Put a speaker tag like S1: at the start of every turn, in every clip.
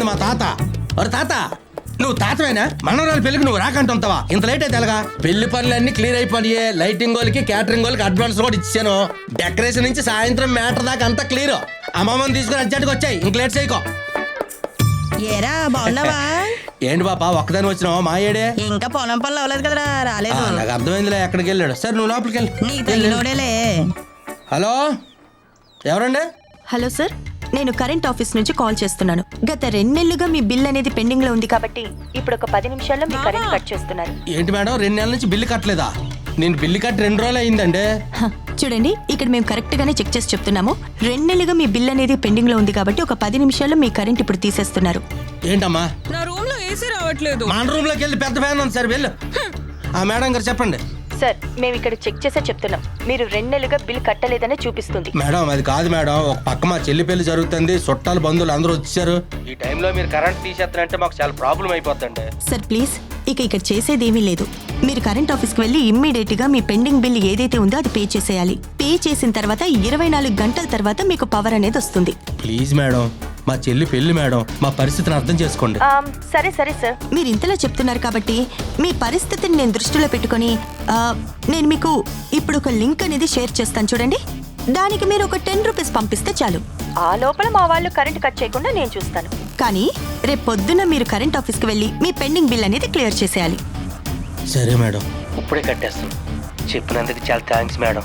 S1: మా తాత. ఒరే తాత, నువ్వు తాతవేనా? మనవరాలు పెళ్లికి నువ్వు రాకంటుంటావా? ఇంత లేట్ అయితే ఎలాగా? పెళ్లి పనులన్నీ క్లియర్ అయిపోయి లైటింగ్ వాళ్ళకి క్యాటరింగ్ వాళ్ళకి అడ్వాన్స్ కూడా ఇచ్చాను. డెకరేషన్ నుంచి సాయంత్రం మ్యాటర్ దాకా అంతా క్లియర్. అమ్మమ్మని తీసుకుని అర్జెంట్గా వచ్చాయి, ఇంక లేట్ చేయకో.
S2: ఏరా బాగున్నావా?
S1: ఏంటి పాపా ఒక్కదాని వచ్చినావా? మా ఏడే
S2: ఇంకా పొలం పనులు అవ్వలేదు కదరా, రాలేదు.
S1: నాకు అర్థమైందిలే, ఎక్కడికి వెళ్ళాడు. సరే నువ్వు లోపలికి
S2: నీ తల్లిలోడేలే.
S1: హలో, ఎవరండి?
S3: హలో సార్, నేను కరెంట్ ఆఫీస్ నుంచి కాల్ చేస్తున్నాను. గత 2 నెలలుగా మీ బిల్ అనేది పెండింగ్ లో ఉంది కాబట్టి ఇప్పుడు ఒక 10 నిమిషాల్లో మీ కరెంట్ కట్ చేస్తున్నారు.
S1: ఏంటి మేడం, 2 నెలల నుంచి బిల్లు కట్టలేదా? నేను బిల్లు కట్టి 2 రోజులు అయిందండి.
S3: చూడండి, ఇక్కడ మేము కరెక్ట్ గానే చెక్ చేసి చెప్తున్నాము. 2 నెలలుగా మీ బిల్ అనేది పెండింగ్ లో ఉంది కాబట్టి ఒక 10 నిమిషాల్లో మీ కరెంట్ ఇప్పుడు తీసేస్తున్నారు.
S1: ఏంటమ్మా?
S2: నా రూమ్ లో ఏసీ రావట్లేదు.
S1: మన రూమ్ లోకి వెళ్ళి పెద్ద ఫ్యాన్ ఉంది సార్, వెళ్ళు. ఆ మేడం గారు చెప్పండి.
S3: సార్, మేము ఇక్కడ చెక్ చేసే చెప్తున్నాం. మీరు 2 నెలలుగా బిల్ కట్టలేదనే చూపిస్తుంది.
S1: మేడం అది కాదు మేడం, ఒక పక్క మా చెల్లి పెళ్లి జరుగుతుంది, చుట్టాలు బంధువులు అందరూ వచ్చారు. ఈ టైంలో మీరు కరెంట్ తీసేస్తారంటే మాకు చాలా ప్రాబ్లం అయిపోతుంది.
S3: సార్ ప్లీజ్, ఇక్కడ చేసేదేమీ లేదు. మీరు కరెంట్ ఆఫీస్కి వెళ్ళి ఇమ్మీడియట్ గా మీ పెండింగ్ బిల్ ఏదైతే ఉందో అది పే చేసేయాలి. పే చేసిన తర్వాత 24 గంటల తర్వాత మీకు పవర్ అనేది వస్తుంది.
S1: ప్లీజ్ మేడం, మా చెల్లి పెళ్లి మేడం, మా పరిస్థితిని అర్థం చేసుకోండి.
S3: సరే సరే సార్, మీరు ఇంతలా చెప్తున్నారు కాబట్టి మీ పరిస్థితిని నేను దృష్టిలో పెట్టుకొని నేను మీకు ఇప్పుడు ఒక లింక్ అనేది షేర్ చేస్తాను, చూడండి. దానికి మీరు ఒక 10 రూపీస్ పంపిస్తే చాలు. ఆ లోపల మా వాళ్ళు కరెంట్ కట్ చేయకుండా నేను చూస్తాను. కానీ రేపు పొద్దున్న మీరు కరెంట్ ఆఫీస్కి వెళ్ళి మీ పెండింగ్ బిల్ అనేది క్లియర్ చేసేయాలి.
S1: సరే మేడం, ఇప్పుడే కట్టేస్తాం. చెప్పినందుకు చాలా థ్యాంక్స్ మేడం.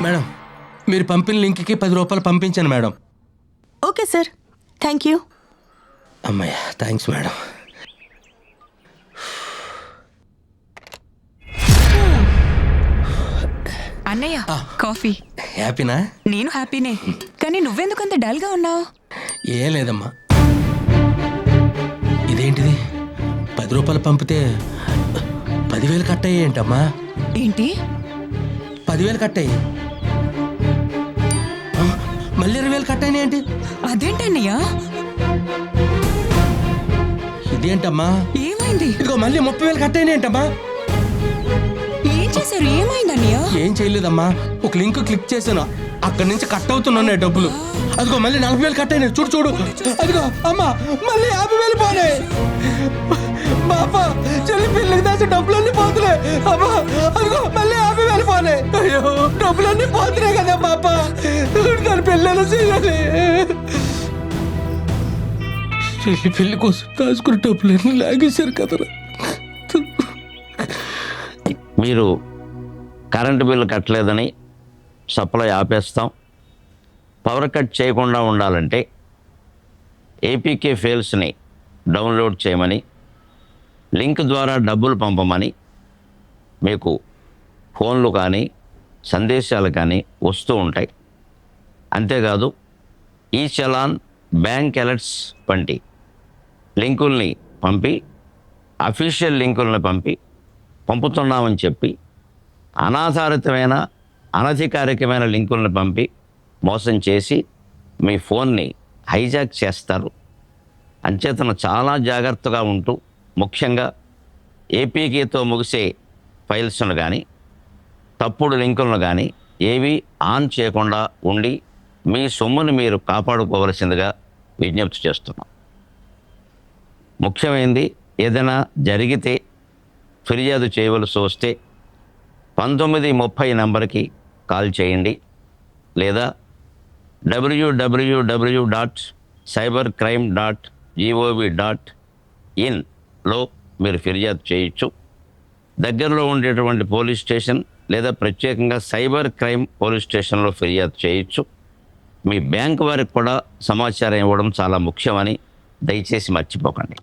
S1: మేడం, మీరు పంపిన లింక్కి 10 రూపాయలు పంపించాను madam.
S3: Okay sir, thank you.
S1: అమ్మయ్య, థ్యాంక్స్ మేడం.
S4: అన్నయ్య, కాఫీ.
S1: హ్యాపీనా?
S4: నేను హ్యాపీనే, కానీ నువ్వెందుకంత డల్ గా ఉన్నావు?
S1: ఏం లేదమ్మా. ఇదేంటిది, 10 రూపాయలు పంపితే 10,000 కట్ అయ్యేంటమ్మా?
S4: ఏంటి
S1: 10,000 కట్ అయ్యి మళ్ళీ 20,000 కట్ అయినాయి ఏంటి?
S4: అదేంటన్నయ్య?
S1: ఇదేంటమ్మా?
S4: ఏమైంది?
S1: ఇదిగో మళ్ళీ 30,000 కట్ అయినాయి ఏంటమ్మా?
S4: ఏం చేశారు? ఏమైందన్నయ్య?
S1: ఏం చేయలేదమ్మా, ఒక లింక్ క్లిక్ చేశాను, అక్కడి నుంచి కట్ అవుతున్నాయి డబ్బులు. అదిగో మళ్ళీ 40,000 కట్ అయినాయి. చూడు చూడు, అదిగో అమ్మా మళ్ళీ 50,000 పోనాయి. బాబా, చెల్లి పిల్లకి దాచి డబ్బులన్నీ పోతున్నాయి. అమ్మా అదిగో మళ్ళీ 50,000 పోనాయి. అయ్యో, డబ్బులన్నీ పోతున్నాయి కదా బాబా, దాని పిల్లలు చేయాలి. చెల్లి పెళ్లి కోసం దాచుకున్న డబ్బులన్నీ లాగేశారు కదరా.
S5: మీరు కరెంటు బిల్లు కట్టలేదని సప్లై ఆపేస్తాం. పవర్ కట్ చేయకుండా ఉండాలంటే ఏపీకే ఫైల్స్ని డౌన్లోడ్ చేయమని, లింక్ ద్వారా డబ్బులు పంపమని మీకు ఫోన్లు కానీ సందేశాలు కానీ వస్తూ ఉంటాయి. అంతేకాదు ఈ చలాన్, బ్యాంక్ అలర్ట్స్ వంటి లింకుల్ని పంపి, అఫీషియల్ లింకుల్ని పంపుతున్నామని చెప్పి అనాధారితమైన అనధికారికమైన లింకులను పంపి మోసం చేసి మీ ఫోన్ని హైజాక్ చేస్తారు. అంచేతన చాలా జాగ్రత్తగా ఉంటూ, ముఖ్యంగా ఏపీకేతో ముగిసే ఫైల్స్ను కానీ తప్పుడు లింకులను కానీ ఏవి ఆన్ చేయకుండా ఉండి మీ సొమ్మును మీరు కాపాడుకోవలసిందిగా విజ్ఞప్తి చేస్తున్నాం. ముఖ్యమైనది, ఏదైనా జరిగితే ఫిర్యాదు చేయవలసి వస్తే 1930 నంబర్కి కాల్ చేయండి, లేదా www.cybercrime.gov.in మీరు ఫిర్యాదు చేయొచ్చు. దగ్గరలో ఉండేటువంటి పోలీస్ స్టేషన్ లేదా ప్రత్యేకంగా సైబర్ క్రైమ్ పోలీస్ స్టేషన్లో ఫిర్యాదు చేయొచ్చు. మీ బ్యాంక్ వారికి కూడా సమాచారం ఇవ్వడం చాలా ముఖ్యమని దయచేసి మర్చిపోకండి.